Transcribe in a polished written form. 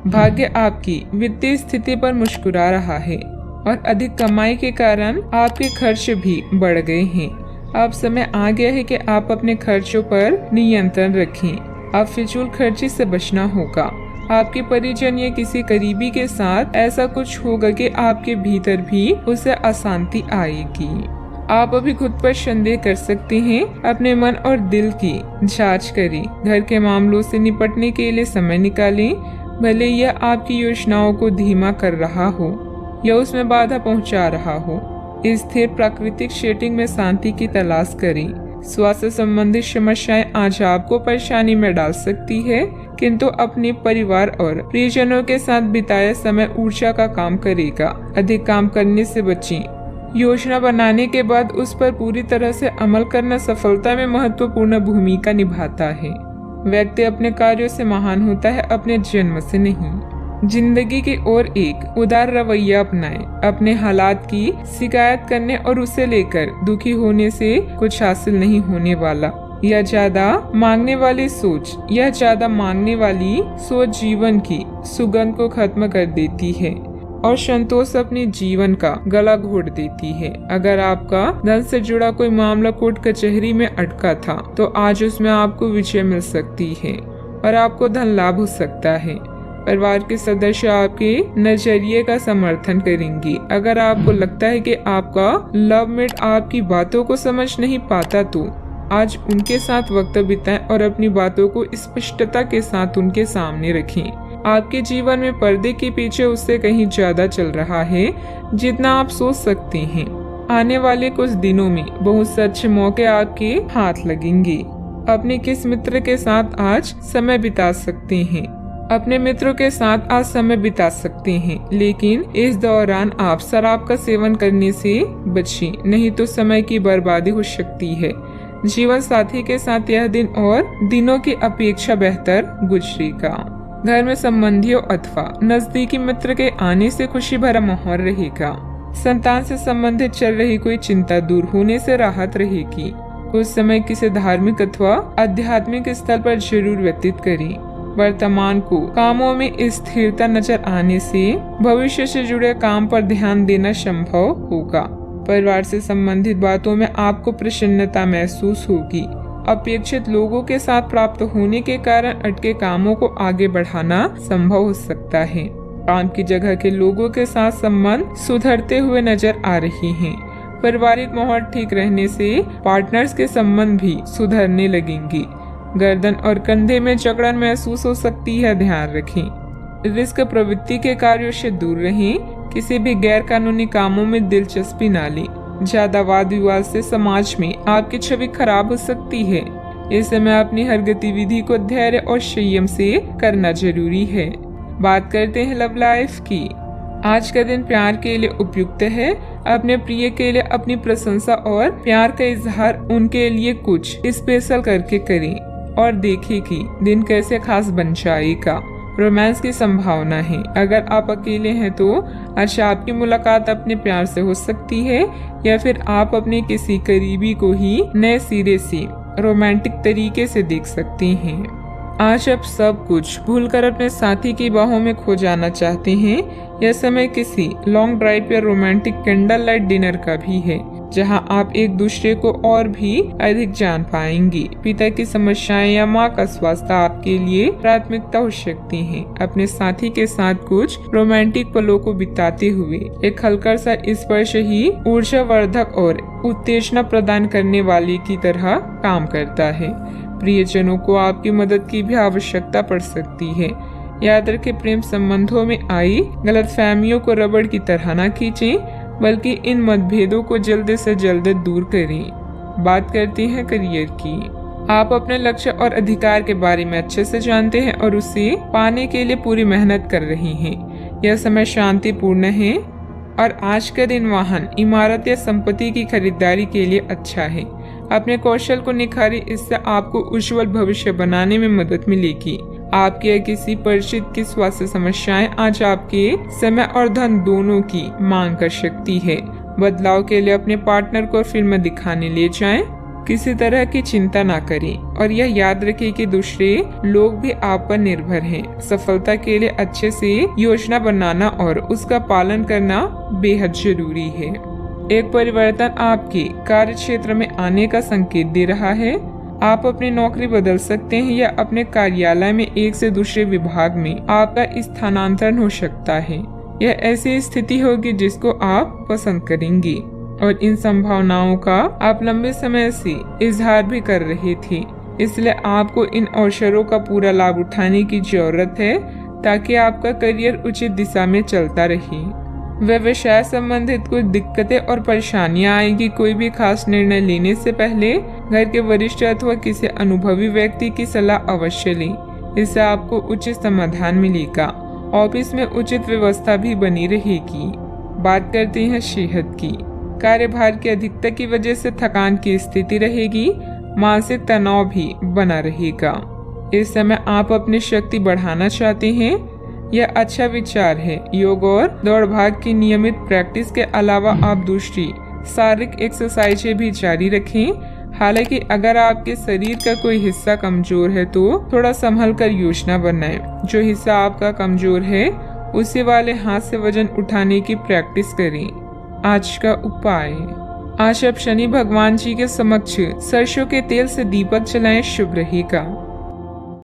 भाग्य आपकी वित्तीय स्थिति पर मुस्कुरा रहा है और अधिक कमाई के कारण आपके खर्च भी बढ़ गए हैं। अब समय आ गया है कि आप अपने खर्चों पर नियंत्रण रखें। अब फिजूल खर्ची से बचना होगा। आपके परिजन या किसी करीबी के साथ ऐसा कुछ होगा कि आपके भीतर भी उसे अशांति आएगी। आप अभी खुद पर संदेह कर सकते हैं। अपने मन और दिल की जांच करें। घर के मामलों से निपटने के लिए समय निकालें, भले यह आपकी योजनाओं को धीमा कर रहा हो या उसमें बाधा पहुंचा रहा हो। स्थिर प्राकृतिक सेटिंग में शांति की तलाश करें। स्वास्थ्य संबंधित समस्याएं आज आपको परेशानी में डाल सकती है, किंतु अपने परिवार और प्रियजनों के साथ बिताया समय ऊर्जा का काम करेगा। अधिक काम करने से बचें। योजना बनाने के बाद उस पर पूरी तरह से अमल करना सफलता में महत्वपूर्ण भूमिका निभाता है। व्यक्ति अपने कार्यों से महान होता है, अपने जन्म से नहीं। जिंदगी की ओर एक उदार रवैया अपनाएं। अपने हालात की शिकायत करने और उसे लेकर दुखी होने से कुछ हासिल नहीं होने वाला। यह ज्यादा मांगने वाली सोच जीवन की सुगंध को खत्म कर देती है और संतोष अपने जीवन का गला घोट देती है। अगर आपका धन से जुड़ा कोई मामला कोर्ट कचहरी में अटका था, तो आज उसमें आपको विजय मिल सकती है और आपको धन लाभ हो सकता है। परिवार के सदस्य आपके नजरिए का समर्थन करेंगे। अगर आपको लगता है कि आपका लवमेट आपकी बातों को समझ नहीं पाता, तो आज उनके साथ वक्त बिताएं और अपनी बातों को स्पष्टता के साथ उनके सामने रखें। आपके जीवन में पर्दे के पीछे उससे कहीं ज्यादा चल रहा है जितना आप सोच सकते हैं। आने वाले कुछ दिनों में बहुत से अच्छे मौके आपके हाथ लगेंगे। अपने किस मित्र के साथ आज समय बिता सकते हैं? अपने मित्रों के साथ आज समय बिता सकते हैं, लेकिन इस दौरान आप शराब का सेवन करने से बचें, नहीं तो समय की बर्बादी हो सकती है। जीवन साथी के साथ यह दिन और दिनों की अपेक्षा बेहतर गुजरेगा। घर में संबंधियों अथवा नजदीकी मित्र के आने से खुशी भरा माहौल रहेगा। संतान से संबंधित चल रही कोई चिंता दूर होने से राहत रहेगी। कुछ समय किसी धार्मिक अथवा आध्यात्मिक स्थल पर जरूर व्यतीत करें। वर्तमान को कामों में स्थिरता नजर आने से भविष्य से जुड़े काम पर ध्यान देना संभव होगा। परिवार से संबंधित बातों में आपको प्रसन्नता महसूस होगी। अपेक्षित लोगों के साथ प्राप्त होने के कारण अटके कामों को आगे बढ़ाना संभव हो सकता है। काम की जगह के लोगों के साथ संबंध सुधरते हुए नजर आ रहे हैं। पारिवारिक माहौल ठीक रहने से पार्टनर्स के संबंध भी सुधरने लगेंगे। गर्दन और कंधे में जकड़न महसूस हो सकती है, ध्यान रखें। रिस्क प्रवृत्ति के कार्यों से दूर रहें। किसी भी गैर कानूनी कामों में दिलचस्पी न लें। ज्यादा वाद विवाद से समाज में आपकी छवि खराब हो सकती है। इस समय अपनी हर गतिविधि को धैर्य और संयम से करना जरूरी है। बात करते हैं लव लाइफ की। आज का दिन प्यार के लिए उपयुक्त है। अपने प्रिय के लिए अपनी प्रशंसा और प्यार का इजहार उनके लिए कुछ स्पेशल करके करें और देखें कि दिन कैसे खास बन जाएगा। रोमांस की संभावना है। अगर आप अकेले हैं तो आज आपकी मुलाकात अपने प्यार से हो सकती है, या फिर आप अपने किसी करीबी को ही नए सिरे से रोमांटिक तरीके से देख सकते हैं। आज आप सब कुछ भूलकर अपने साथी की बाहों में खो जाना चाहते हैं। यह समय किसी लॉन्ग ड्राइव या रोमांटिक कैंडल लाइट डिनर का भी है, जहां आप एक दूसरे को और भी अधिक जान पाएंगे। पिता की समस्याएं या मां का स्वास्थ्य आपके लिए प्राथमिकता हो सकती है। अपने साथी के साथ कुछ रोमांटिक पलों को बिताते हुए एक हल्का सा स्पर्श ही ऊर्जावर्धक और उत्तेजना प्रदान करने वाले की तरह काम करता है। प्रियजनों को आपकी मदद की भी आवश्यकता पड़ सकती है। याद रखें, प्रेम संबंधों में आई गलतफहमियों को रबड़ की तरह न खींचें, बल्कि इन मतभेदों को जल्द से जल्द दूर करें। बात करते हैं करियर की। आप अपने लक्ष्य और अधिकार के बारे में अच्छे से जानते हैं और उसे पाने के लिए पूरी मेहनत कर रहे हैं। यह समय शांतिपूर्ण है और आज का दिन वाहन, इमारत या संपत्ति की खरीदारी के लिए अच्छा है। अपने कौशल को निखारें, इससे आपको उज्जवल भविष्य बनाने में मदद मिलेगी। आपके या किसी परिचित की स्वास्थ्य समस्याएं आज आपके समय और धन दोनों की मांग कर सकती है। बदलाव के लिए अपने पार्टनर को फिल्म दिखाने ले जाएं। किसी तरह की चिंता ना करें और यह याद रखें कि दूसरे लोग भी आप पर निर्भर हैं। सफलता के लिए अच्छे से योजना बनाना और उसका पालन करना बेहद जरूरी है। एक परिवर्तन आपके कार्य क्षेत्र में आने का संकेत दे रहा है। आप अपनी नौकरी बदल सकते हैं या अपने कार्यालय में एक से दूसरे विभाग में आपका स्थानांतरण हो सकता है। यह ऐसी स्थिति होगी जिसको आप पसंद करेंगे और इन संभावनाओं का आप लंबे समय से इजहार भी कर रहे थे। इसलिए आपको इन अवसरों का पूरा लाभ उठाने की जरूरत है ताकि आपका करियर उचित दिशा में चलता रहे। व्यवसाय संबंधित कुछ दिक्कतें और परेशानियां आएगी। कोई भी खास निर्णय लेने से पहले घर के वरिष्ठ अथवा किसी अनुभवी व्यक्ति की सलाह अवश्य लें। इससे आपको उचित समाधान मिलेगा। ऑफिस में उचित व्यवस्था भी बनी रहेगी। बात करते हैं सेहत की। कार्यभार की अधिकता की वजह से थकान की स्थिति रहेगी। मानसिक तनाव भी बना रहेगा। इस समय आप अपनी शक्ति बढ़ाना चाहते हैं, यह अच्छा विचार है। योग और दौड़ भाग की नियमित प्रैक्टिस के अलावा आप दूसरी शारीरिक एक्सरसाइजें भी जारी रखें। हालांकि अगर आपके शरीर का कोई हिस्सा कमजोर है तो थोड़ा संभल कर योजना बनाएं। जो हिस्सा आपका कमजोर है उसी वाले हाथ से वजन उठाने की प्रैक्टिस करें। आज का उपाय, आज आप शनि भगवान जी के समक्ष सरसों के तेल से दीपक जलाएं, शुभ रहेगा।